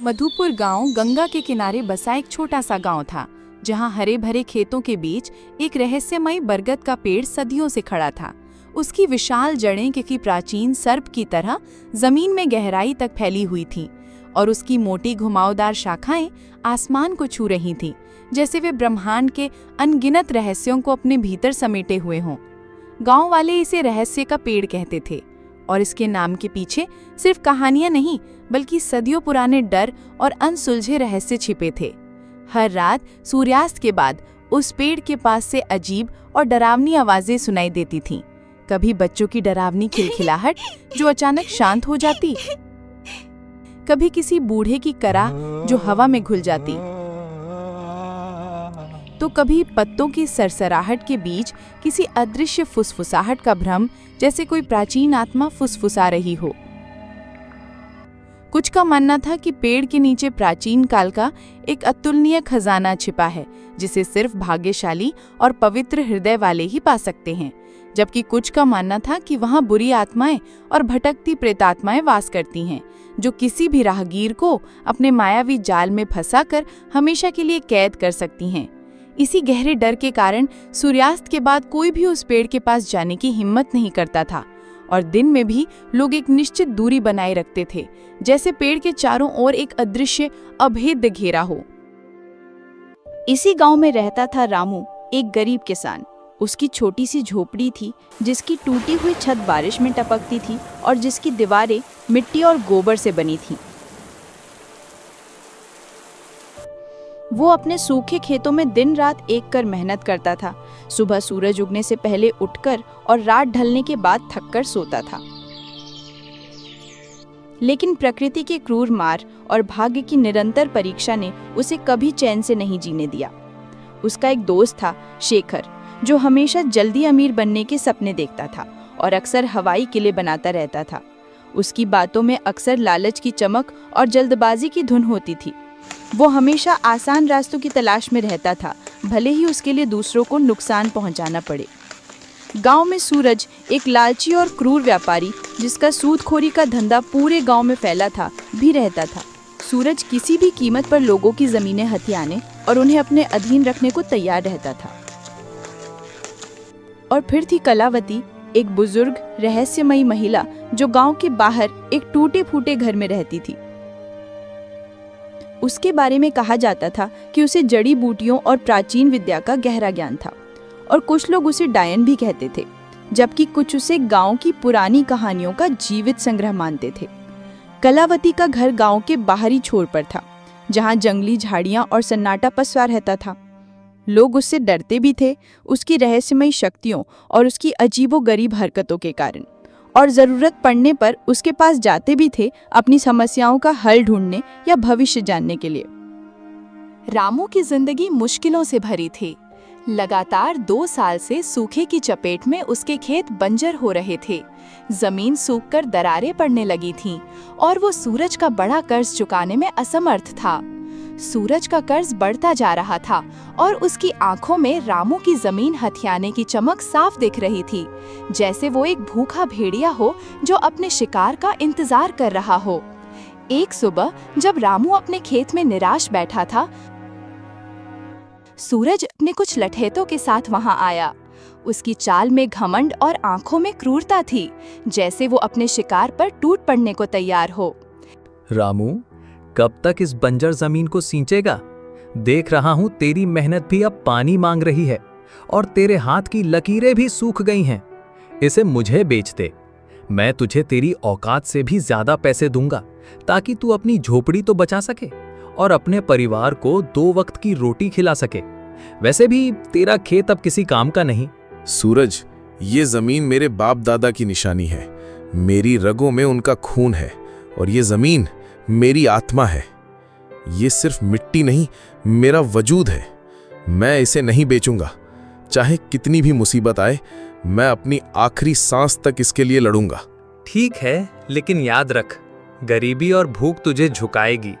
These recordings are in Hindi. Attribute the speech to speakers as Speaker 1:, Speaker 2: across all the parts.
Speaker 1: मधुपुर गांव गंगा के किनारे बसा एक छोटा सा गांव था, जहां हरे भरे खेतों के बीच एक रहस्यमयी बरगद का पेड़ सदियों से खड़ा था। उसकी विशाल जड़ें किसी प्राचीन सर्प की तरह जमीन में गहराई तक फैली हुई थीं और उसकी मोटी घुमावदार शाखाएं आसमान को छू रही थीं, जैसे वे ब्रह्मांड के अनगिनत रहस्यों को अपने भीतर समेटे हुए हों। गांव वाले इसे रहस्य का पेड़ कहते थे और इसके नाम के पीछे सिर्फ कहानियां नहीं, बल्कि सदियों पुराने डर और अनसुलझे रहस्य छिपे थे। हर रात सूर्यास्त के बाद उस पेड़ के पास से अजीब और डरावनी आवाजें सुनाई देती थीं। कभी बच्चों की डरावनी खिलखिलाहट जो अचानक शांत हो जाती, कभी किसी बूढ़े की करा जो हवा में घुल जाती, तो कभी पत्तों की सरसराहट के बीच किसी अदृश्य फुसफुसाहट का भ्रम, जैसे कोई प्राचीन आत्मा फुसफुसा रही हो। कुछ का मानना था कि पेड़ के नीचे प्राचीन काल का एक अतुलनीय खजाना छिपा है, जिसे सिर्फ भाग्यशाली और पवित्र हृदय वाले ही पा सकते हैं, जबकि कुछ का मानना था कि वहां बुरी आत्माएं और भटकती प्रेतात्माएं वास करती हैं, जो किसी भी राहगीर को अपने मायावी जाल में फंसाकर हमेशा के लिए कैद कर सकती हैं। इसी गहरे डर के कारण सूर्यास्त के बाद कोई भी उस पेड़ के पास जाने की हिम्मत नहीं करता था और दिन में भी लोग एक निश्चित दूरी बनाए रखते थे, जैसे पेड़ के चारों ओर एक अदृश्य अभेद्य घेरा हो।
Speaker 2: इसी गांव में रहता था रामू, एक गरीब किसान। उसकी छोटी सी झोपड़ी थी, जिसकी टूटी हुई छत बारिश में टपकती थी और जिसकी दीवारें मिट्टी और गोबर से बनी थीं। वो अपने सूखे खेतों में दिन रात एक कर मेहनत करता था। सुबह सूरज उगने से पहले उठकर और रात ढलने के बाद थककर सोता था। लेकिन प्रकृति के क्रूर मार और भाग्य की निरंतर परीक्षा ने उसे कभी चैन से नहीं जीने दिया। उसका एक दोस्त था, शेखर, जो हमेशा जल्दी अमीर बनने के सपने देखता था और अक्सर हवाई किले बनाता रहता था। उसकी बातों में अक्सर लालच की चमक और जल्दबाजी की धुन होती थी। वो हमेशा आसान रास्तों की तलाश में रहता था, भले ही उसके लिए दूसरों को नुकसान पहुंचाना पड़े। गांव में सूरज, एक लालची और क्रूर व्यापारी जिसका सूदखोरी का धंधा पूरे गांव में फैला था, भी रहता था। सूरज किसी भी कीमत पर लोगों की जमीनें हथियाने और उन्हें अपने अधीन रखने को तैयार रहता था। और फिर थी कलावती, एक बुजुर्ग रहस्यमयी महिला जो गांव के बाहर एक टूटे फूटे घर में रहती थी। उसके बारे में कहा जाता था कि उसे जड़ी बूटियों और प्राचीन विद्या का गहरा ज्ञान था और कुछ लोग उसे डायन भी कहते थे, जबकि कुछ उसे गांव की पुरानी कहानियों का जीवित संग्रह मानते थे। कलावती का घर गांव के बाहरी छोर पर था, जहां जंगली झाड़ियां और सन्नाटा पसरा रहता था। लोग उससे डरते भी थे, उसकी रहस्यमयी शक्तियों और उसकी अजीबोगरीब हरकतों के कारण, और जरूरत पड़ने पर उसके पास जाते भी थे अपनी समस्याओं का हल ढूंढने या भविष्य जानने के लिए।
Speaker 1: रामू की जिंदगी मुश्किलों से भरी थी। लगातार 2 साल से सूखे की चपेट में उसके खेत बंजर हो रहे थे। जमीन सूखकर दरारें पड़ने लगी थीं और वो सूरज का बड़ा कर्ज चुकाने में असमर्थ था। सूरज का कर्ज बढ़ता जा रहा था और उसकी आंखों में रामू की जमीन हथियाने की चमक साफ दिख रही थी, जैसे वो एक भूखा भेड़िया हो जो अपने शिकार का इंतजार कर रहा हो। एक सुबह जब रामू अपने खेत में निराश बैठा था, सूरज अपने कुछ लठैतों के साथ वहां आया। उसकी चाल में घमंड और आंखों में क्रूरता थी, जैसे वो अपने शिकार पर टूट पड़ने को तैयार हो।
Speaker 3: रामू, कब तक इस बंजर जमीन को सींचेगा? देख रहा हूं तेरी मेहनत भी अब पानी मांग रही है और तेरे हाथ की लकीरें भी सूख गई हैं। इसे मुझे बेच दे, मैं तुझे तेरी औकात से भी ज्यादा पैसे दूंगा, ताकि तू अपनी झोपड़ी तो बचा सके और अपने परिवार को 2 वक्त की रोटी खिला सके। वैसे भी तेरा खेत अब किसी काम का नहीं।
Speaker 4: सूरज, ये जमीन मेरे बाप दादा की निशानी है। मेरी रगों में उनका खून है और ये जमीन मेरी आत्मा है। ये सिर्फ मिट्टी नहीं, मेरा वजूद है। मैं इसे नहीं बेचूंगा। चाहे कितनी भी मुसीबत आए, मैं अपनी आखिरी सांस तक इसके लिए लड़ूंगा।
Speaker 3: ठीक है, लेकिन याद रख, गरीबी और भूख तुझे झुकाएगी।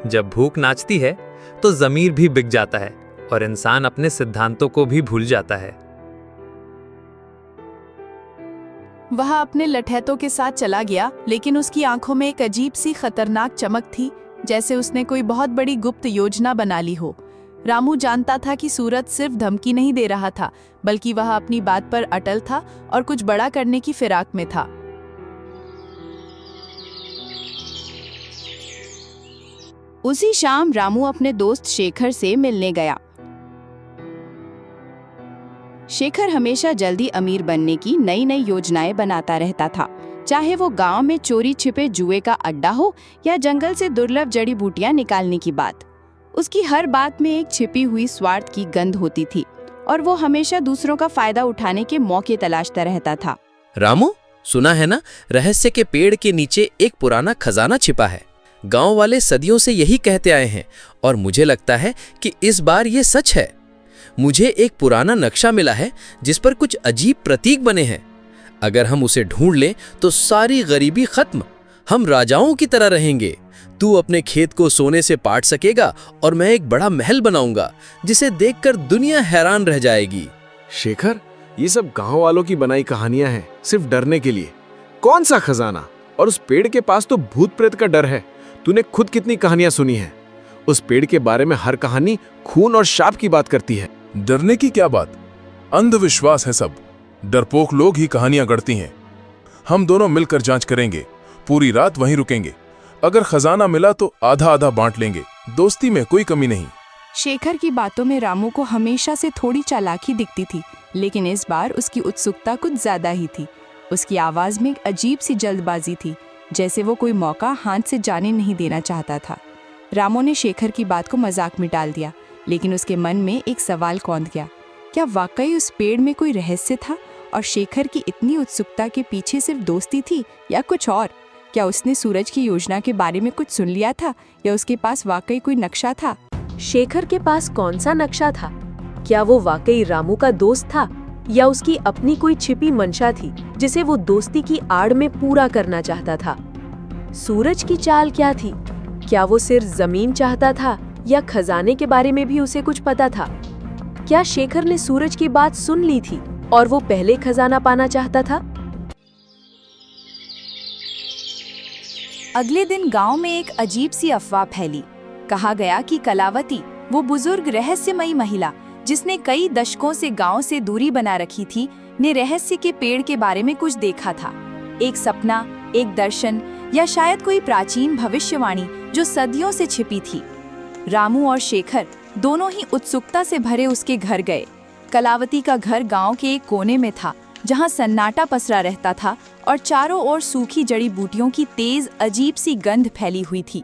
Speaker 3: जब भूख नाचती है तो ज़मीर भी बिक जाता है और इंसान अपने सिद्धांतों को भी भूल जाता है।
Speaker 1: वह अपने लठैतों के साथ चला गया, लेकिन उसकी आंखों में एक अजीब सी खतरनाक चमक थी, जैसे उसने कोई बहुत बड़ी गुप्त योजना बना ली हो। रामू जानता था कि सूरज सिर्फ धमकी नहीं दे रहा था, बल्कि वह अपनी बात पर अटल था और कुछ बड़ा करने की फिराक में था।
Speaker 2: उसी शाम रामू अपने दोस्त शेखर से मिलने गया। शेखर हमेशा जल्दी अमीर बनने की नई नई योजनाएं बनाता रहता था, चाहे वो गांव में चोरी छिपे जुए का अड्डा हो या जंगल से दुर्लभ जड़ी बूटियां निकालने की बात। उसकी हर बात में एक छिपी हुई स्वार्थ की गंध होती थी और वो हमेशा दूसरों का फायदा उठाने के मौके तलाशता रहता था।
Speaker 5: रामू, सुना है ना, रहस्य के पेड़ के नीचे एक पुराना खजाना छिपा है। गांव वाले सदियों से यही कहते आए हैं और मुझे लगता है कि इस बार ये सच है। मुझे एक पुराना नक्शा मिला है जिस पर कुछ अजीब प्रतीक बने हैं। अगर हम उसे ढूंढ लें तो सारी गरीबी खत्म, हम राजाओं की तरह रहेंगे। तू अपने खेत को सोने से पाट सकेगा और मैं एक बड़ा महल बनाऊंगा जिसे देखकर दुनिया हैरान रह जाएगी।
Speaker 4: शेखर, ये सब गांव वालों की बनाई कहानियां हैं, सिर्फ डरने के लिए। कौन सा खजाना? और उस पेड़ के पास तो भूत प्रेत का डर है। तूने खुद कितनी कहानियां सुनी हैं? उस पेड़ के बारे में हर कहानी खून और शाप की बात करती है।
Speaker 6: डरने की क्या बात, अंधविश्वास है सब। डरपोक लोग ही कहानियां गढ़ती हैं। हम दोनों मिलकर जांच करेंगे, पूरी रात वहीं रुकेंगे। अगर खजाना मिला तो आधा आधा बांट लेंगे, दोस्ती में कोई कमी नहीं।
Speaker 1: शेखर की बातों में रामू को हमेशा से थोड़ी चालाकी दिखती थी, लेकिन इस बार उसकी उत्सुकता कुछ ज्यादा ही थी। उसकी आवाज में एक अजीब सी जल्दबाजी थी, जैसे वो कोई मौका हाथ से जाने नहीं देना चाहता था। रामू ने शेखर की बात को मजाक में डाल दिया, लेकिन उसके मन में एक सवाल कौंध गया। क्या वाकई उस पेड़ में कोई रहस्य था और शेखर की इतनी उत्सुकता के पीछे सिर्फ दोस्ती थी या कुछ और? क्या उसने सूरज की योजना के बारे में कुछ सुन लिया था या उसके पास वाकई कोई नक्शा था?
Speaker 7: शेखर के पास कौन सा नक्शा था? क्या वो वाकई रामू का दोस्त था या उसकी अपनी कोई छिपी मंशा थी जिसे वो दोस्ती की आड़ में पूरा करना चाहता था? सूरज की चाल क्या थी? क्या वो सिर्फ जमीन चाहता था या खजाने के बारे में भी उसे कुछ पता था? क्या शेखर ने सूरज की बात सुन ली थी और वो पहले खजाना पाना चाहता था?
Speaker 1: अगले दिन गांव में एक अजीब सी अफवाह फैली। कहा गया कि कलावती, वो बुजुर्ग रहस्यमयी महिला जिसने कई दशकों से गांव से दूरी बना रखी थी, ने रहस्य के पेड़ के बारे में कुछ देखा था। एक सपना, एक दर्शन या शायद कोई प्राचीन भविष्यवाणी जो सदियों से छिपी थी। रामू और शेखर दोनों ही उत्सुकता से भरे उसके घर गए। कलावती का घर गांव के एक कोने में था, जहां सन्नाटा पसरा रहता था और चारों ओर सूखी जड़ी बूटियों की तेज अजीब सी गंध फैली हुई थी।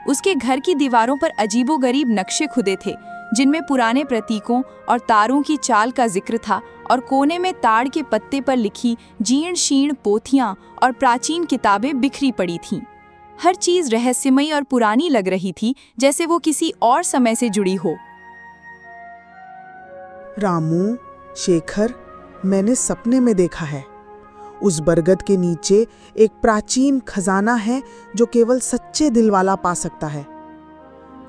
Speaker 1: उसके घर की दीवारों पर अजीबोगरीब नक्शे खुदे थे, जिनमें पुराने प्रतीकों और तारों की चाल का जिक्र था, और कोने में ताड़ के पत्ते पर लिखी जीर्ण शीर्ण पोथियां और प्राचीन किताबें बिखरी पड़ी थीं। हर चीज रहस्यमयी और पुरानी लग रही थी, जैसे वो किसी और समय से जुड़ी हो।
Speaker 8: रामू, शेखर, मैंने सपने में देखा है, उस बरगद के नीचे एक प्राचीन खजाना है जो केवल सच्चे दिल वाला पा सकता है।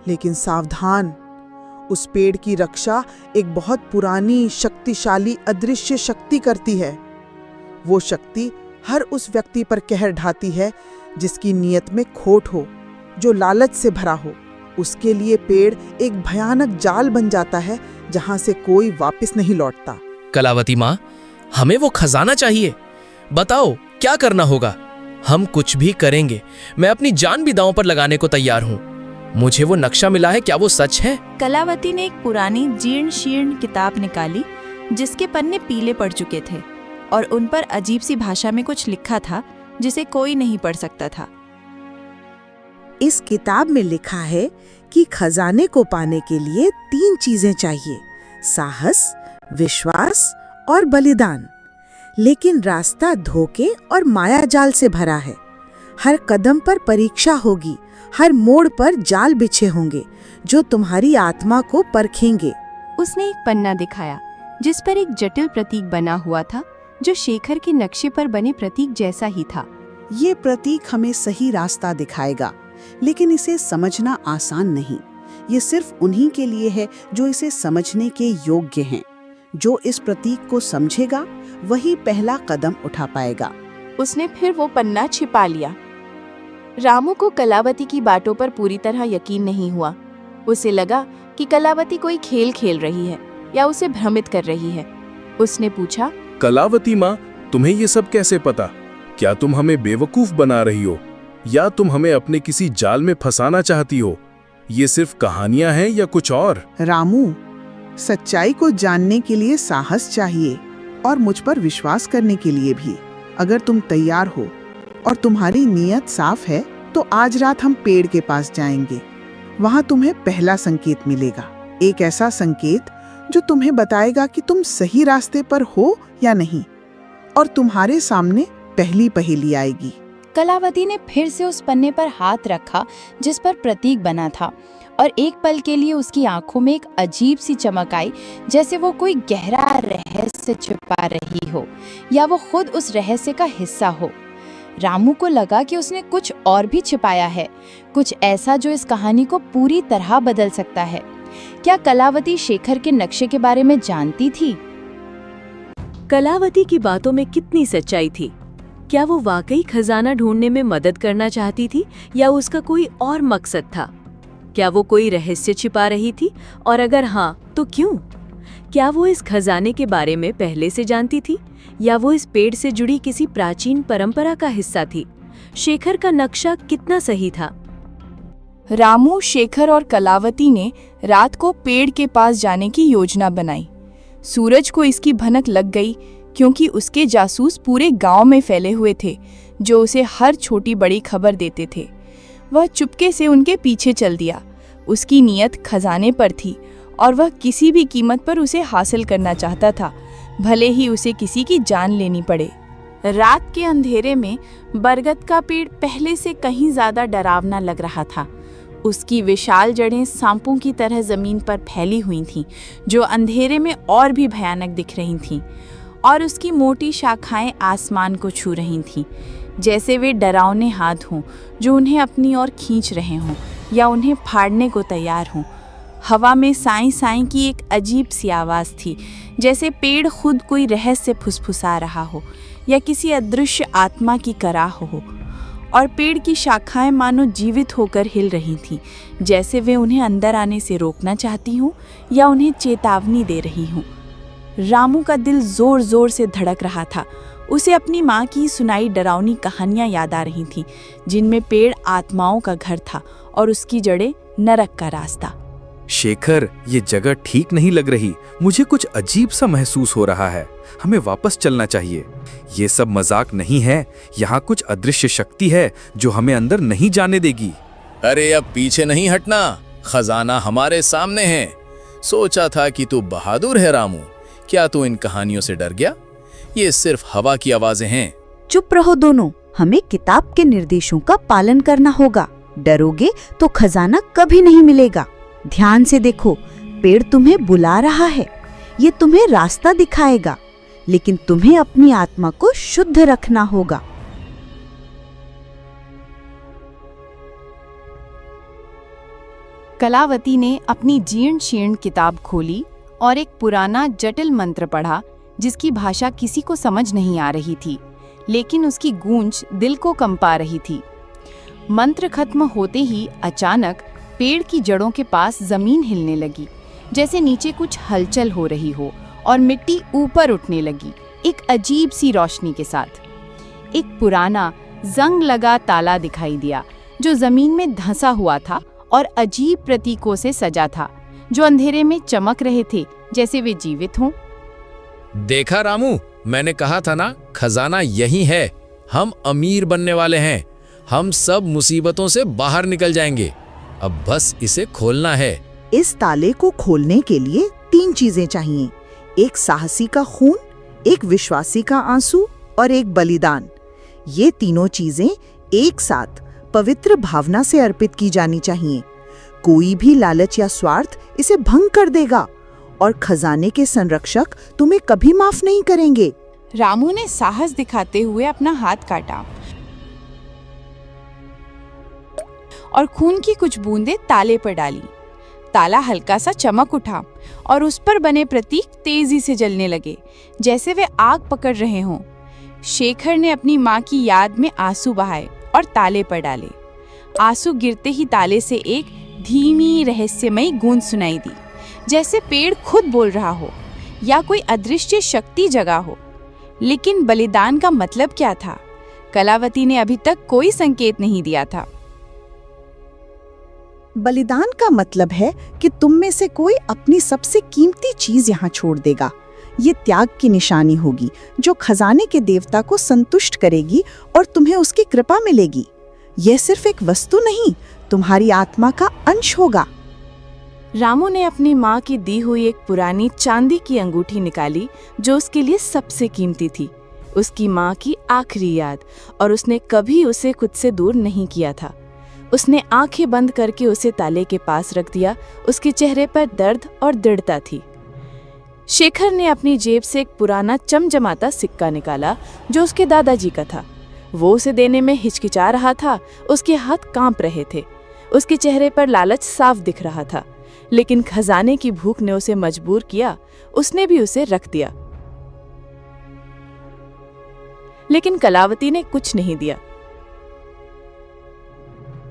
Speaker 8: लेकिन सावधान, उस पेड़ की रक्षा एक बहुत पुरानी शक्तिशाली अदृश्य शक्ति करती है। वो शक्ति हर उस व्यक्ति पर कहर ढाती है जिसकी नीयत में खोट हो, जो लालच से भरा हो। उसके लिए पेड़ एक भयानक जाल बन जाता है जहां से कोई वापस नहीं लौटता।
Speaker 5: कलावती माँ, हमें वो खजाना चाहिए। बताओ क्या करना होगा? हम कुछ भी करेंगे। मैं अपनी जान भी दांव पर लगाने को तैयार हूँ। मुझे वो नक्शा मिला है, क्या वो सच है?
Speaker 2: कलावती ने एक पुरानी जीर्ण शीर्ण किताब निकाली जिसके पन्ने पीले पड़ चुके थे और उन पर अजीब सी भाषा में कुछ लिखा था जिसे कोई नहीं पढ़ सकता था।
Speaker 9: इस किताब में लिखा है कि खजाने को पाने के लिए 3 चीजें चाहिए: साहस, विश्वास और बलिदान। लेकिन रास्ता धोखे और मायाजाल से भरा है। हर कदम पर परीक्षा होगी, हर मोड़ पर जाल बिछे होंगे जो तुम्हारी आत्मा को परखेंगे।
Speaker 2: उसने एक पन्ना दिखाया जिस पर एक जटिल प्रतीक बना हुआ था, जो शेखर के नक्शे पर बने प्रतीक जैसा ही था।
Speaker 10: ये प्रतीक हमें सही रास्ता दिखाएगा, लेकिन इसे समझना आसान नहीं। ये सिर्फ उन्हीं के लिए है जो इसे समझने के योग्य हैं। जो इस प्रतीक को समझेगा वही पहला कदम उठा पाएगा।
Speaker 2: उसने फिर वो पन्ना छिपा लिया। रामू को कलावती की बातों पर पूरी तरह यकीन नहीं हुआ। उसे लगा कि कलावती कोई खेल खेल रही है या उसे भ्रमित कर रही है। उसने पूछा,
Speaker 4: कलावती माँ, तुम्हें ये सब कैसे पता? क्या तुम हमें बेवकूफ बना रही हो या तुम हमें अपने किसी जाल में फंसाना चाहती हो? ये सिर्फ कहानियां हैं या कुछ और?
Speaker 8: रामू, सच्चाई को जानने के लिए साहस चाहिए और मुझ पर विश्वास करने के लिए भी। अगर तुम तैयार हो और तुम्हारी नीयत साफ है तो आज रात हम पेड़ के पास जाएंगे। वहां तुम्हें पहला संकेत मिलेगा, एक ऐसा संकेत जो तुम्हें बताएगा कि तुम सही रास्ते पर हो या नहीं, और तुम्हारे सामने पहली पहेली आएगी।
Speaker 2: कलावती ने फिर से उस पन्ने पर हाथ रखा जिस पर प्रतीक बना था, और एक पल के लिए उसकी आंखों में एक अजीब सी चमक आई, जैसे वो कोई गहरा रहस्य छिपा रही हो या वो खुद उस रहस्य का हिस्सा हो। रामू को लगा कि उसने कुछ और भी छिपाया है, कुछ ऐसा जो इस कहानी को पूरी तरह बदल सकता है। क्या कलावती शेखर के नक्शे के बारे में जानती थी?
Speaker 7: कलावती की बातों में कितनी सच्चाई थी? क्या वो वाकई खजाना ढूंढने में मदद करना चाहती थी या उसका कोई और मकसद था? क्या वो कोई रहस्य छिपा रही थी, और अगर हाँ तो क्यों? क्या वो इस खजाने के बारे में पहले से जानती थी या वो इस पेड़ से जुड़ी किसी प्राचीन परंपरा का हिस्सा थी? शेखर का नक्शा कितना सही था?
Speaker 1: रामू, शेखर और कलावती ने रात को पेड़ के पास जाने की योजना बनाई। सूरज को इसकी भनक लग गई क्योंकि उसके जासूस पूरे गांव में फैले हुए थे जो उसे हर छोटी बड़ी खबर देते थे। वह चुपके से उनके पीछे चल दिया। उसकी नीयत खजाने पर थी और वह किसी भी कीमत पर उसे हासिल करना चाहता था, भले ही उसे किसी की जान लेनी पड़े। रात के अंधेरे में बरगद का पेड़ पहले से कहीं ज्यादा डरावना लग रहा था। उसकी विशाल जड़ें सांपों की तरह जमीन पर फैली हुई थीं, जो अंधेरे में और भी भयानक दिख रही थीं, और उसकी मोटी शाखाएं आसमान को छू रही थीं, जैसे वे डरावने हाथ हों जो उन्हें अपनी ओर खींच रहे हों या उन्हें फाड़ने को तैयार हों। हवा में साई साई की एक अजीब सी आवाज़ थी, जैसे पेड़ खुद कोई रहस्य फुसफुसा रहा हो या किसी अदृश्य आत्मा की कराह हो, और पेड़ की शाखाएं मानो जीवित होकर हिल रही थीं, जैसे वे उन्हें अंदर आने से रोकना चाहती हों या उन्हें चेतावनी दे रही हों। रामू का दिल जोर जोर से धड़क रहा था। उसे अपनी माँ की सुनाई डरावनी कहानियां याद आ रही थीं, जिनमें पेड़ आत्माओं का घर था और उसकी जड़ें नरक का रास्ता।
Speaker 3: शेखर, ये जगह ठीक नहीं लग रही। मुझे कुछ अजीब सा महसूस हो रहा है। हमें वापस चलना चाहिए। ये सब मजाक नहीं है। यहाँ कुछ अदृश्य शक्ति है जो हमें अंदर नहीं जाने देगी।
Speaker 5: अरे अब पीछे नहीं हटना, खजाना हमारे सामने है। सोचा था कि तू बहादुर है रामू, क्या तू इन कहानियों से डर गया? ये सिर्फ हवा की आवाजें हैं।
Speaker 9: चुप रहो दोनों, हमें किताब के निर्देशों का पालन करना होगा। डरोगे तो खजाना कभी नहीं मिलेगा। ध्यान से देखो, पेड़ तुम्हें बुला रहा है। ये तुम्हें रास्ता दिखाएगा, लेकिन तुम्हें अपनी आत्मा को शुद्ध रखना होगा।
Speaker 1: कलावती ने अपनी जीर्ण शीर्ण किताब खोली और एक पुराना जटिल मंत्र पढ़ा, जिसकी भाषा किसी को समझ नहीं आ रही थी, लेकिन उसकी गूंज दिल को कंपा रही थी। मंत्र खत्म होते ही अचानक पेड़ की जड़ों के पास जमीन हिलने लगी, जैसे नीचे कुछ हलचल हो रही हो, और मिट्टी ऊपर उठने लगी एक अजीब सी रोशनी के साथ। एक पुराना जंग लगा ताला दिखाई दिया जो जमीन में धंसा हुआ था और अजीब प्रतीकों से सजा था, जो अंधेरे में चमक रहे थे जैसे वे जीवित हों।
Speaker 5: देखा रामू, मैंने कहा था ना, खजाना यही है। हम अमीर बनने वाले हैं। हम सब मुसीबतों से बाहर निकल जाएंगे। अब बस इसे खोलना है।
Speaker 10: इस ताले को खोलने के लिए 3 चीजें चाहिए, एक साहसी का खून, एक विश्वासी का आंसू और एक बलिदान। ये तीनों चीजें एक साथ पवित्र भावना से अर्पित की जानी चाहिए। कोई भी लालच या स्वार्थ इसे भंग कर देगा और खजाने के संरक्षक तुम्हें कभी माफ नहीं करेंगे।
Speaker 1: रामू ने साहस दिखाते हुए अपना हाथ काटा और खून की कुछ बूंदें ताले पर डाली। ताला हल्का सा चमक उठा और उस पर बने प्रतीक तेजी से जलने लगे, जैसे वे आग पकड़ रहे हों। शेखर ने अपनी माँ की याद में आंसू बहाए और ताले पर डाले।
Speaker 2: आंसू गिरते ही ताले से एक धीमी रहस्यमयी गूंज सुनाई दी, जैसे पेड़ खुद बोल रहा हो या कोई अदृश्य शक्ति जगा हो। लेकिन बलिदान का मतलब क्या था? कलावती ने अभी तक कोई संकेत नहीं दिया था।
Speaker 10: बलिदान का मतलब है कि तुम में से कोई अपनी सबसे कीमती चीज यहाँ छोड़ देगा। ये त्याग की निशानी होगी जो खजाने के देवता को संतुष्ट करेगी और तुम्हें उसकी कृपा मिलेगी। यह सिर्फ एक वस्तु नहीं, तुम्हारी आत्मा का अंश होगा।
Speaker 2: रामू ने अपनी माँ की दी हुई एक पुरानी चांदी की अंगूठी निकाली जो उसके लिए सबसे कीमती थी, उसकी माँ की आखिरी याद, और उसने कभी उसे खुद से दूर नहीं किया था। उसने आंखें बंद करके उसे ताले के पास रख दिया। उसके चेहरे पर दर्द और दृढ़ता थी। शेखर ने अपनी जेब से एक पुराना चमचमाता सिक्का निकाला जो उसके दादाजी का था। वो उसे देने में हिचकिचा रहा था, उसके हाथ कांप रहे थे। उसके चेहरे पर लालच साफ दिख रहा था, लेकिन खजाने की भूख ने उसे मजबूर किया। उसने भी उसे रख दिया, लेकिन कलावती ने कुछ नहीं दिया।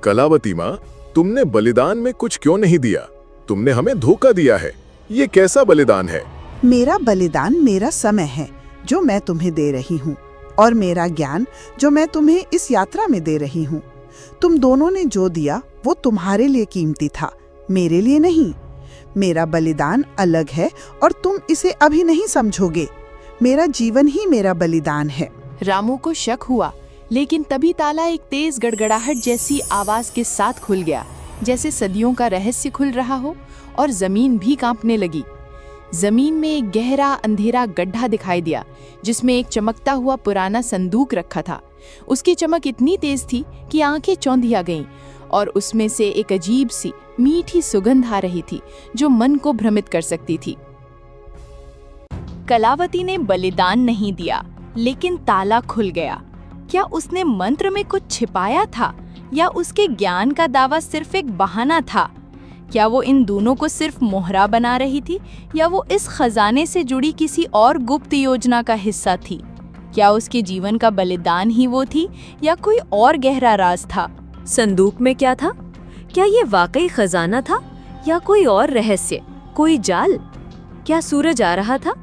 Speaker 6: कलावती माँ, तुमने बलिदान में कुछ क्यों नहीं दिया? तुमने हमें धोखा दिया है। ये कैसा बलिदान है?
Speaker 8: मेरा बलिदान मेरा समय है जो मैं तुम्हें दे रही हूँ, और मेरा ज्ञान जो मैं तुम्हें इस यात्रा में दे रही हूँ। तुम दोनों ने जो दिया वो तुम्हारे लिए कीमती था, मेरे लिए नहीं। मेरा बलिदान अलग है और तुम इसे अभी नहीं समझोगे। मेरा जीवन ही मेरा बलिदान है।
Speaker 1: रामू को शक हुआ, लेकिन तभी ताला एक तेज गड़गड़ाहट जैसी आवाज के साथ खुल गया, जैसे सदियों का रहस्य खुल रहा हो, और जमीन भी कांपने लगी। जमीन में एक गहरा अंधेरा गड्ढा दिखाई दिया, जिसमें एक चमकता हुआ पुराना संदूक रखा था। उसकी चमक इतनी तेज थी कि आंखें चौंधिया गईं, और उसमें से एक अजीब सी मीठी सुगंध आ रही थी जो मन को भ्रमित कर सकती थी।
Speaker 2: कलावती ने बलिदान नहीं दिया, लेकिन ताला खुल गया। क्या उसने मंत्र में कुछ छिपाया था, या उसके ज्ञान का दावा सिर्फ एक बहाना था? क्या वो इन दोनों को सिर्फ मोहरा बना रही थी, या वो इस खजाने से जुड़ी किसी और गुप्त योजना का हिस्सा थी? क्या उसके जीवन का बलिदान ही वो थी, या कोई और गहरा राज था?
Speaker 7: संदूक में क्या था? क्या ये वाकई खजाना था, या कोई और रहस्य, कोई जाल? क्या सूरज आ रहा था?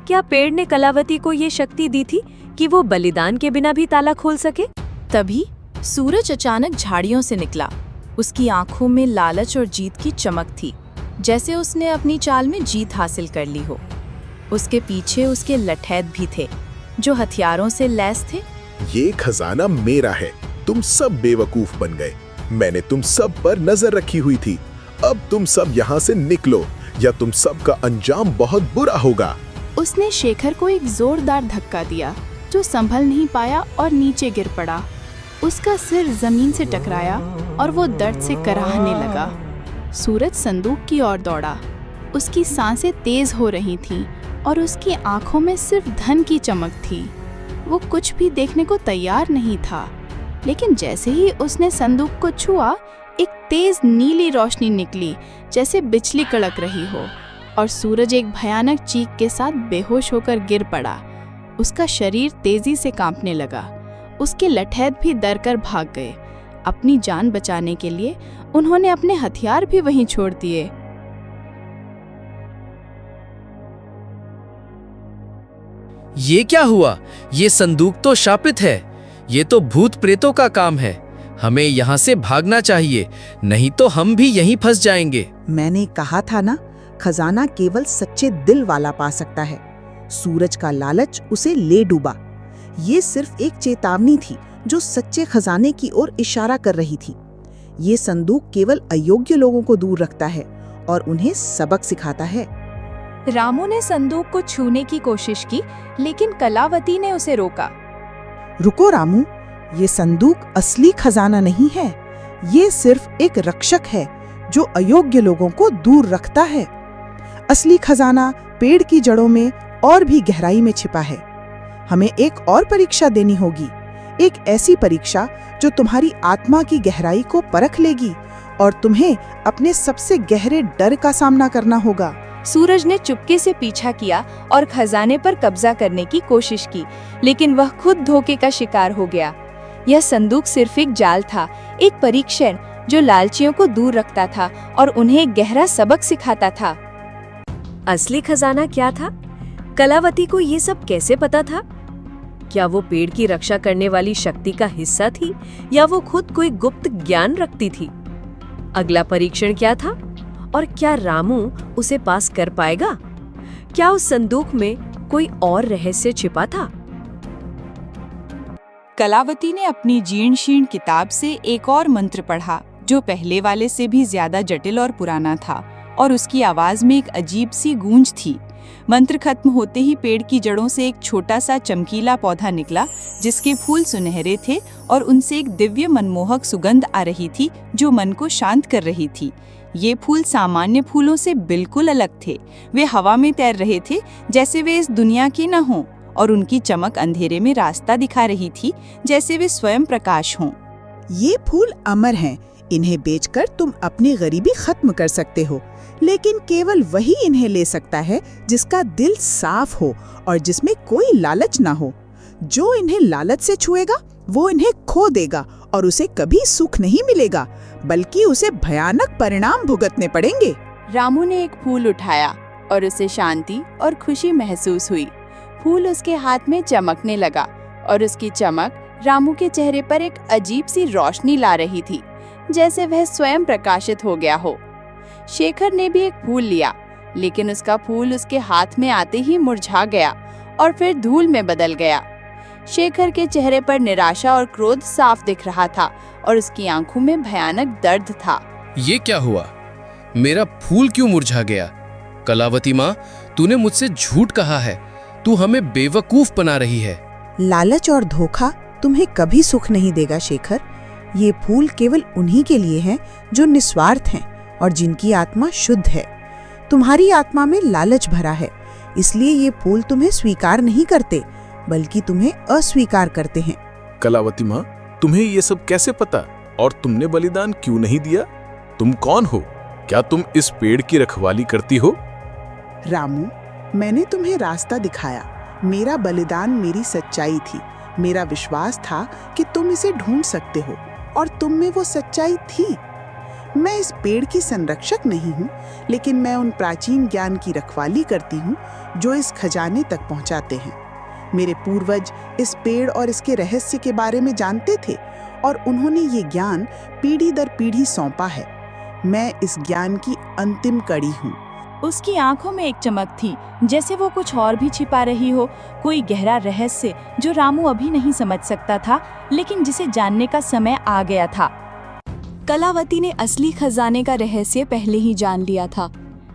Speaker 7: क्या पेड़ ने कलावती को ये शक्ति दी थी कि वो बलिदान के बिना भी ताला खोल सके?
Speaker 2: तभी सूरज अचानक झाड़ियों से निकला। उसकी आंखों में लालच और जीत की चमक थी, जैसे उसने अपनी चाल में जीत हासिल कर ली हो। उसके पीछे उसके लठैत भी थे, जो हथियारों से लैस थे।
Speaker 6: ये खजाना मेरा है। तुम सब बेवकूफ बन गए। मैंने तुम सब पर नजर रखी हुई थी। अब तुम सब यहाँ से निकलो, या तुम सब का अंजाम बहुत बुरा होगा।
Speaker 2: उसने शेखर को एक जोरदार धक्का दिया, जो संभल नहीं पाया और नीचे गिर पड़ा। उसका सिर जमीन से टकराया और वो दर्द से कराहने लगा। सूरज संदूक की ओर दौड़ा। उसकी सांसें तेज हो रही थीं और उसकी आंखों में सिर्फ धन की चमक थी। वो कुछ भी देखने को तैयार नहीं था, लेकिन जैसे ही उसने संदूक को छुआ, एक तेज नीली रोशनी निकली, जैसे बिजली कड़क रही हो, और सूरज एक भयानक चीख के साथ बेहोश होकर गिर पड़ा। उसका शरीर तेजी से कांपने लगा। उसके लठैत भी डर कर भाग गए। अपनी जान बचाने के लिए उन्होंने अपने हथियार भी वहीं छोड़ दिए।
Speaker 5: ये क्या हुआ? ये संदूक तो शापित है। ये तो भूत प्रेतों का काम है। हमें यहाँ से भागना चाहिए, नहीं तो हम भी यहीं फंस जाएंगे।
Speaker 8: मैंने कहा था ना, खजाना केवल सच्चे दिल वाला पा सकता है। सूरज का लालच उसे ले डूबा। ये सिर्फ एक चेतावनी थी जो सच्चे खजाने की ओर इशारा कर रही थी। ये संदूक केवल अयोग्य लोगों को दूर रखता है और उन्हें सबक सिखाता है।
Speaker 2: रामू ने संदूक को छूने की कोशिश की, लेकिन कलावती ने उसे रोका।
Speaker 8: रुको रामू, ये संदूक असली खजाना नहीं है। ये सिर्फ एक रक्षक है जो अयोग्य लोगों को दूर रखता है। असली खजाना पेड़ की जड़ों में और भी गहराई में छिपा है। हमें एक और परीक्षा देनी होगी, एक ऐसी परीक्षा जो तुम्हारी आत्मा की गहराई को परख लेगी और तुम्हें अपने सबसे गहरे डर का सामना करना होगा।
Speaker 2: सूरज ने चुपके से पीछा किया और खजाने पर कब्जा करने की कोशिश की, लेकिन वह खुद धोखे का शिकार हो गया। यह संदूक सिर्फ एक जाल था, एक परीक्षण जो लालचियों को दूर रखता था और उन्हें एक गहरा सबक सिखाता था।
Speaker 7: असली खजाना क्या था? कलावती को ये सब कैसे पता था? क्या वो पेड़ की रक्षा करने वाली शक्ति का हिस्सा थी या वो खुद कोई गुप्त ज्ञान रखती थी? अगला परीक्षण क्या था और क्या रामू उसे पास कर पाएगा? क्या उस संदूक में कोई और रहस्य छिपा था?
Speaker 1: कलावती ने अपनी जीर्ण शीर्ण किताब से एक और मंत्र पढ़ा जो पहले वाले से भी ज्यादा जटिल और पुराना था, और उसकी आवाज में एक अजीब सी गूंज थी। मंत्र खत्म होते ही पेड़ की जड़ों से एक छोटा सा चमकीला पौधा निकला जिसके फूल सुनहरे थे और उनसे एक दिव्य मनमोहक सुगंध आ रही थी जो मन को शांत कर रही थी। ये फूल सामान्य फूलों से बिल्कुल अलग थे। वे हवा में तैर रहे थे जैसे वे इस दुनिया के न हों, और उनकी चमक अंधेरे में रास्ता दिखा रही थी जैसे वे स्वयं प्रकाश हों।
Speaker 8: ये फूल अमर हैं। इन्हें बेचकर तुम अपनी गरीबी खत्म कर सकते हो, लेकिन केवल वही इन्हें ले सकता है जिसका दिल साफ हो और जिसमें कोई लालच ना हो। जो इन्हें लालच से छुएगा वो इन्हें खो देगा और उसे कभी सुख नहीं मिलेगा, बल्कि उसे भयानक परिणाम भुगतने पड़ेंगे।
Speaker 1: रामू ने एक फूल उठाया और उसे शांति और खुशी महसूस हुई। फूल उसके हाथ में चमकने लगा और उसकी चमक रामू के चेहरे पर एक अजीब सी रोशनी ला रही थी, जैसे वह स्वयं प्रकाशित हो गया हो। शेखर ने भी एक फूल लिया, लेकिन उसका फूल उसके हाथ में आते ही मुरझा गया और फिर धूल में बदल गया। शेखर के चेहरे पर निराशा और क्रोध साफ दिख रहा था और उसकी आंखों में भयानक दर्द था।
Speaker 5: ये क्या हुआ? मेरा फूल क्यों मुरझा गया? कलावती माँ, तूने मुझसे झूठ कहा है। तू हमें बेवकूफ बना रही है।
Speaker 9: लालच और धोखा तुम्हें कभी सुख नहीं देगा शेखर। ये फूल केवल उन्हीं के लिए हैं जो निस्वार्थ हैं और जिनकी आत्मा शुद्ध है। तुम्हारी आत्मा में लालच भरा है, इसलिए ये फूल तुम्हें स्वीकार नहीं करते, बल्कि तुम्हें अस्वीकार करते हैं।
Speaker 6: कलावती माँ, तुम्हें ये सब कैसे पता? और तुमने बलिदान क्यों नहीं दिया? तुम कौन हो? क्या तुम इस पेड़ की रखवाली करती हो?
Speaker 8: रामू, मैंने तुम्हें रास्ता दिखाया। मेरा बलिदान मेरी सच्चाई थी। मेरा विश्वास था कि तुम इसे ढूंढ सकते हो, और तुम में वो सच्चाई थी। मैं इस पेड़ की संरक्षक नहीं हूँ, लेकिन मैं उन प्राचीन ज्ञान की रखवाली करती हूँ जो इस खजाने तक पहुँचाते हैं। मेरे पूर्वज इस पेड़ और इसके रहस्य के बारे में जानते थे, और उन्होंने ये ज्ञान पीढ़ी दर पीढ़ी सौंपा है। मैं इस ज्ञान की अंतिम कड़ी हूँ।
Speaker 2: उसकी आंखों में एक चमक थी, जैसे वो कुछ और भी छिपा रही हो, कोई गहरा रहस्य जो रामू अभी नहीं समझ सकता था, लेकिन जिसे जानने का समय आ गया था। कलावती ने असली खजाने का रहस्य पहले ही जान लिया था,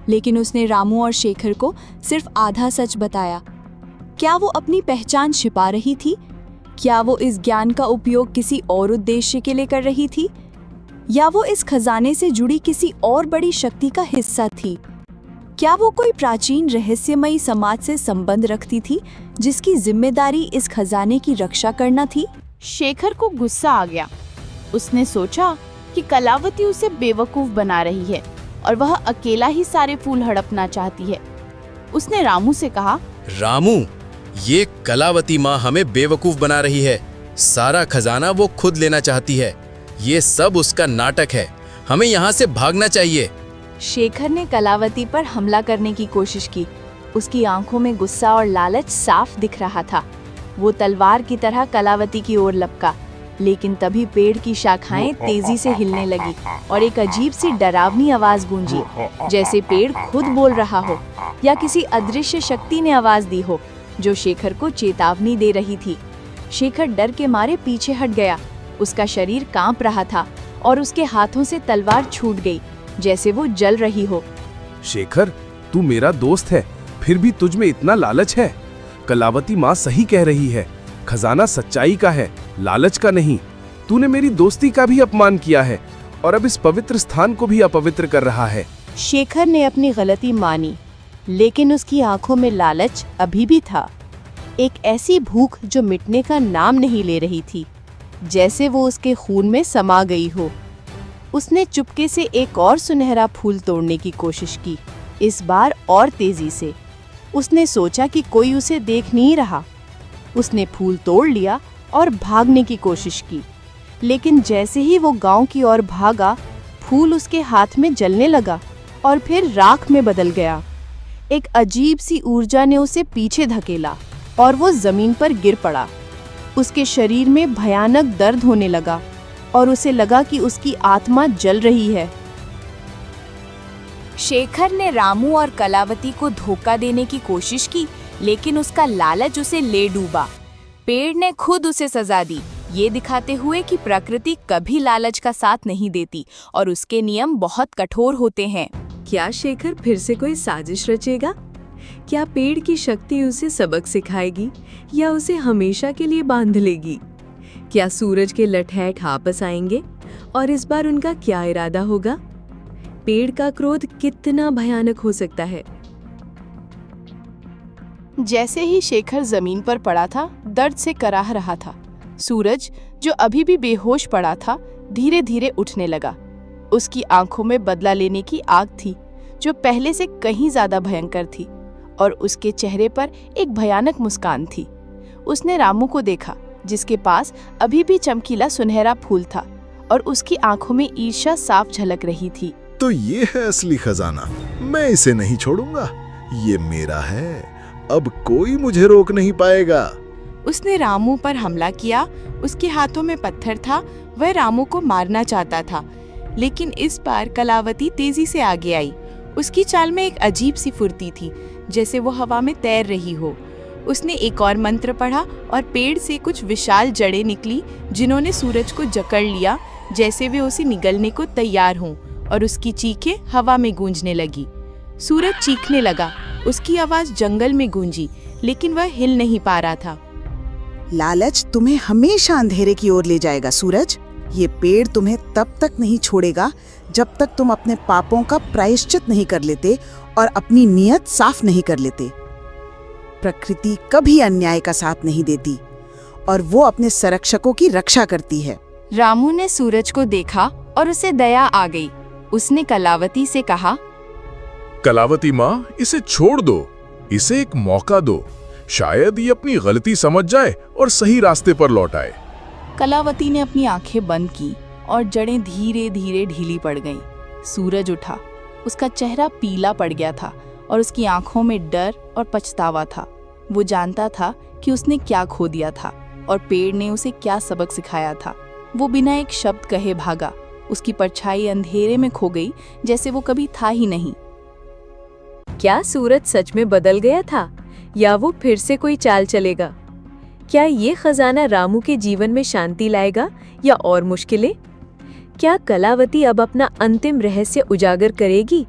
Speaker 2: लेकिन उसने रामू और शेखर को सिर्फ आधा सच बताया। क्या वो अपनी पहचान छिपा रही थी? क्या वो इस ज्ञान का उपयोग किसी और उद्देश्य के लिए कर रही थी, या वो इस खजाने से जुड़ी किसी और बड़ी शक्ति का हिस्सा थी? क्या वो कोई प्राचीन रहस्यमयी समाज से संबंध रखती थी जिसकी जिम्मेदारी इस खजाने की रक्षा करना थी?
Speaker 1: शेखर को गुस्सा आ गया। उसने सोचा कि कलावती उसे बेवकूफ बना रही है और वह अकेला ही सारे फूल हड़पना चाहती है। उसने रामू से कहा,
Speaker 5: रामू, ये कलावती माँ हमें बेवकूफ बना रही है। सारा खजाना वो खुद लेना चाहती है। ये सब उसका नाटक है। हमें यहाँ से भागना चाहिए।
Speaker 2: शेखर ने कलावती पर हमला करने की कोशिश की। उसकी आंखों में गुस्सा और लालच साफ दिख रहा था। वो तलवार की तरह कलावती की ओर लपका, लेकिन तभी पेड़ की शाखाएं तेजी से हिलने लगी और एक अजीब सी डरावनी आवाज गूंजी, जैसे पेड़ खुद बोल रहा हो या किसी अदृश्य शक्ति ने आवाज दी हो जो शेखर को चेतावनी दे रही थी। शेखर डर के मारे पीछे हट गया। उसका शरीर कांप रहा था और उसके हाथों से तलवार छूट गई, जैसे वो जल रही हो।
Speaker 11: शेखर, तू मेरा दोस्त है, फिर भी तुझ में इतना लालच है। कलावती माँ सही कह रही है, खजाना सच्चाई का है, लालच का नहीं। तूने मेरी दोस्ती का भी अपमान किया है और अब इस पवित्र स्थान को भी अपवित्र कर रहा है।
Speaker 7: शेखर ने अपनी गलती मानी, लेकिन उसकी आंखों में लालच अभी भी था, एक ऐसी भूख जो मिटने का नाम नहीं ले रही थी, जैसे वो उसके खून में समा गई हो। उसने चुपके से एक और सुनहरा फूल तोड़ने की कोशिश की, इस बार और तेजी से। उसने सोचा कि कोई उसे देख नहीं रहा। उसने फूल तोड़ लिया और भागने की कोशिश की,
Speaker 2: लेकिन जैसे ही वो गांव की ओर भागा, फूल उसके हाथ में जलने लगा और फिर राख में बदल गया। एक अजीब सी ऊर्जा ने उसे पीछे धकेला और वो जमीन पर गिर पड़ा। उसके शरीर में भयानक दर्द होने लगा और उसे लगा कि उसकी आत्मा जल रही है।
Speaker 1: शेखर ने रामू और कलावती को धोखा देने की कोशिश की, लेकिन उसका लालच उसे ले डूबा। पेड़ ने खुद उसे सजा दी, ये दिखाते हुए कि प्रकृति कभी लालच का साथ नहीं देती और उसके नियम बहुत कठोर होते हैं।
Speaker 7: क्या शेखर फिर से कोई साजिश रचेगा? क्या पेड़ की शक्ति उसे सबक सिखाएगी या उसे हमेशा के लिए बांध लेगी? क्या सूरज के लठैट वापस आएंगे और इस बार उनका क्या इरादा होगा? पेड़ का क्रोध कितना भयानक हो सकता है।
Speaker 2: जैसे ही शेखर जमीन पर पड़ा था, दर्द से कराह रहा था। सूरज, जो अभी भी बेहोश पड़ा था, धीरे धीरे उठने लगा। उसकी आंखों में बदला लेने की आग थी, जो पहले से कहीं ज्यादा भयंकर थी, और उसके चेहरे पर एक भयानक मुस्कान थी। उसने रामू को देखा, जिसके पास अभी भी चमकीला सुनहरा फूल था, और उसकी आंखों में ईर्ष्या साफ झलक रही थी।
Speaker 12: तो ये है असली खजाना, मैं इसे नहीं छोड़ूंगा, ये मेरा है, अब कोई मुझे रोक नहीं पाएगा।
Speaker 2: उसने रामू पर हमला किया। उसके हाथों में पत्थर था, वह रामू को मारना चाहता था, लेकिन इस बार कलावती तेजी से आगे आई। उसकी चाल में एक अजीब सी फुर्ती थी, जैसे वो हवा में तैर रही हो। उसने एक और मंत्र पढ़ा और पेड़ से कुछ विशाल जड़ें निकली, जिन्होंने सूरज को जकड़ लिया, जैसे वे उसे निगलने को तैयार हों, और उसकी चीखें हवा में गूंजने लगी। सूरज चीखने लगा, उसकी आवाज जंगल में गूंजी, लेकिन वह हिल नहीं पा रहा था।
Speaker 9: लालच तुम्हें हमेशा अंधेरे की ओर ले जाएगा सूरज। ये पेड़ तुम्हें तब तक नहीं छोड़ेगा जब तक तुम अपने पापों का प्रायश्चित नहीं कर लेते और अपनी नीयत साफ नहीं कर लेते। प्रकृति कभी अन्याय का साथ नहीं देती और वो अपने संरक्षकों की रक्षा करती है।
Speaker 1: रामू ने सूरज को देखा और उसे दया आ गई। उसने कलावती से कहा,
Speaker 6: कलावती माँ, इसे छोड़ दो, इसे एक मौका दो, शायद ये अपनी गलती समझ जाए और सही रास्ते पर लौट आए।
Speaker 2: कलावती ने अपनी आंखें बंद की और जड़ें धीरे धीरे ढीली पड़ गईं। सूरज उठा, उसका चेहरा पीला पड़ गया था और उसकी आंखों में डर और पछतावा था। वो जानता था कि उसने क्या खो दिया था और पेड़ ने उसे क्या सबक सिखाया था। वो बिना एक शब्द कहे भागा। उसकी परछाई अंधेरे में खो गई, जैसे वो कभी था ही नहीं।
Speaker 7: क्या सूरज सच में बदल गया था या वो फिर से कोई चाल चलेगा? क्या ये खजाना रामू के जीवन में शांति लाएगा या और मुश्किलें? क्या कलावती अब अपना अंतिम रहस्य उजागर करेगी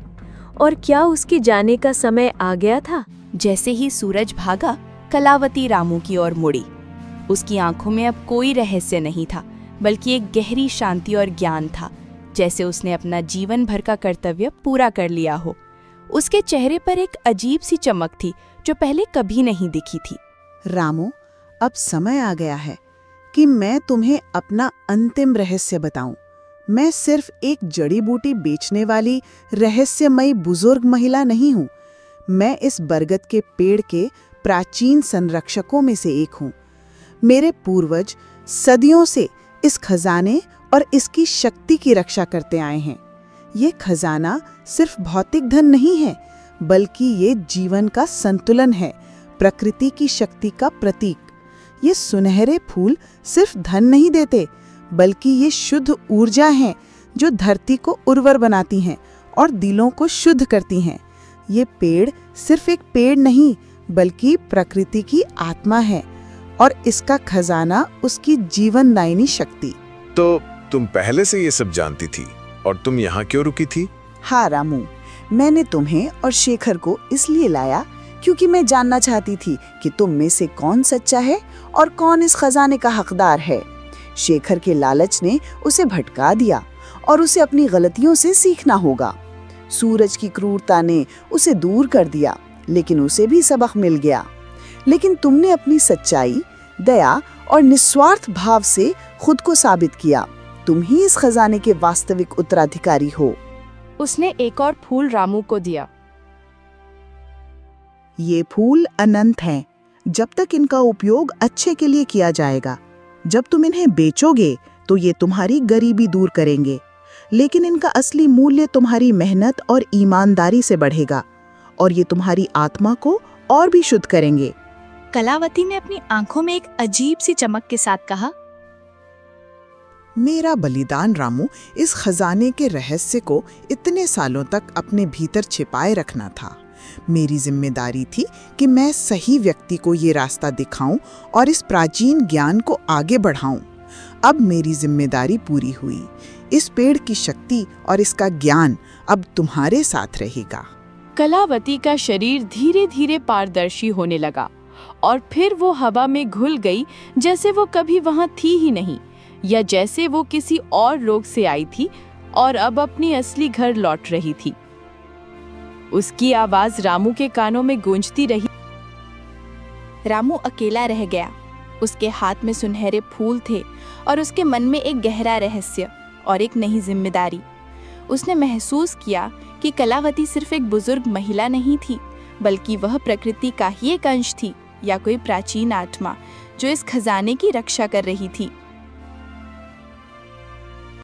Speaker 7: और क्या उसके जाने का समय आ गया था?
Speaker 1: जैसे ही सूरज भागा, कलावती रामू की ओर मुड़ी। उसकी आंखों में अब कोई रहस्य नहीं था, बल्कि एक गहरी शांति और ज्ञान था, जैसे उसने अपना जीवन भर का कर्तव्य पूरा कर लिया हो। उसके चेहरे पर एक अजीब सी चमक थी, जो पहले कभी नहीं दिखी थी।
Speaker 9: रामू, अब समय आ गया है कि मैं तुम्हें अपना अंतिम रहस्य बताऊं। मैं सिर्फ एक जड़ी बूटी बेचने वाली रहस्यमयी बुजुर्ग महिला नहीं हूं। मैं इस बरगद के पेड़ के प्राचीन संरक्षकों में से एक हूं। मेरे पूर्वज सदियों से इस खजाने और इसकी शक्ति की रक्षा करते आए हैं। ये खजाना सिर्फ भौतिक धन नहीं है, बल्कि ये जीवन का संतुलन है, प्रकृति की शक्ति का प्रतीक। ये सुनहरे फूल सिर्फ धन नहीं देते, बल्कि ये शुद्ध ऊर्जा हैं जो धरती को उर्वर बनाती हैं और दिलों को शुद्ध करती हैं। ये पेड़ सिर्फ एक पेड़ नहीं, बल्कि प्रकृति की आत्मा है और इसका खजाना उसकी जीवनदायिनी शक्ति।
Speaker 12: तो तुम पहले से ये सब जानती थी और तुम यहाँ क्यों रुकी थी?
Speaker 9: हाँ रामू, मैंने तुम्हें और शेखर को इसलिए लाया क्योंकि मैं जानना चाहती थी कि तुम में से कौन सच्चा है और कौन इस खजाने का हकदार है। शेखर के लालच ने उसे भटका दिया और उसे अपनी गलतियों से सीखना होगा। सूरज की क्रूरता ने उसे दूर कर दिया, लेकिन उसे भी सबक मिल गया। लेकिन तुमने अपनी सच्चाई, दया और निस्वार्थ भाव से खुद को साबित किया। तुम ही इस खजाने के वास्तविक उत्तराधिकारी हो।
Speaker 2: उसने एक और फूल रामू को दिया।
Speaker 9: ये फूल अनंत हैं, जब तक इनका उपयोग अच्छे के लिए किया जाएगा। जब तुम इन्हें बेचोगे
Speaker 10: तो ये तुम्हारी गरीबी दूर करेंगे, लेकिन इनका असली मूल्य तुम्हारी मेहनत और ईमानदारी से बढ़ेगा और ये तुम्हारी आत्मा को और भी शुद्ध करेंगे।
Speaker 2: कलावती ने अपनी आंखों में एक अजीब सी चमक के साथ कहा,
Speaker 8: मेरा बलिदान रामू इस खजाने के रहस्य को इतने सालों तक अपने भीतर छिपाए रखना था। मेरी जिम्मेदारी थी कि मैं सही व्यक्ति को ये रास्ता दिखाऊं और इस प्राचीन ज्ञान को आगे बढ़ाऊं। अब मेरी जिम्मेदारी पूरी हुई। इस पेड़ की शक्ति और इसका ज्ञान अब तुम्हारे साथ रहेगा।
Speaker 2: कलावती का शरीर धीरे धीरे पारदर्शी होने लगा और फिर वो हवा में घुल गई, जैसे वो कभी वहां थी ही नहीं, या जैसे वो किसी और लोक से आई थी और अब अपनी असली घर लौट रही थी। उसकी आवाज रामू के कानों में गूंजती रही।
Speaker 13: रामू अकेला रह गया। उसके हाथ में सुनहरे फूल थे और उसके मन में एक गहरा रहस्य और एक नई जिम्मेदारी। उसने महसूस किया कि कलावती सिर्फ एक बुजुर्ग महिला नहीं थी, बल्कि वह प्रकृति का ही एक अंश थी, या कोई प्राचीन आत्मा जो इस खजाने की रक्षा कर रही थी।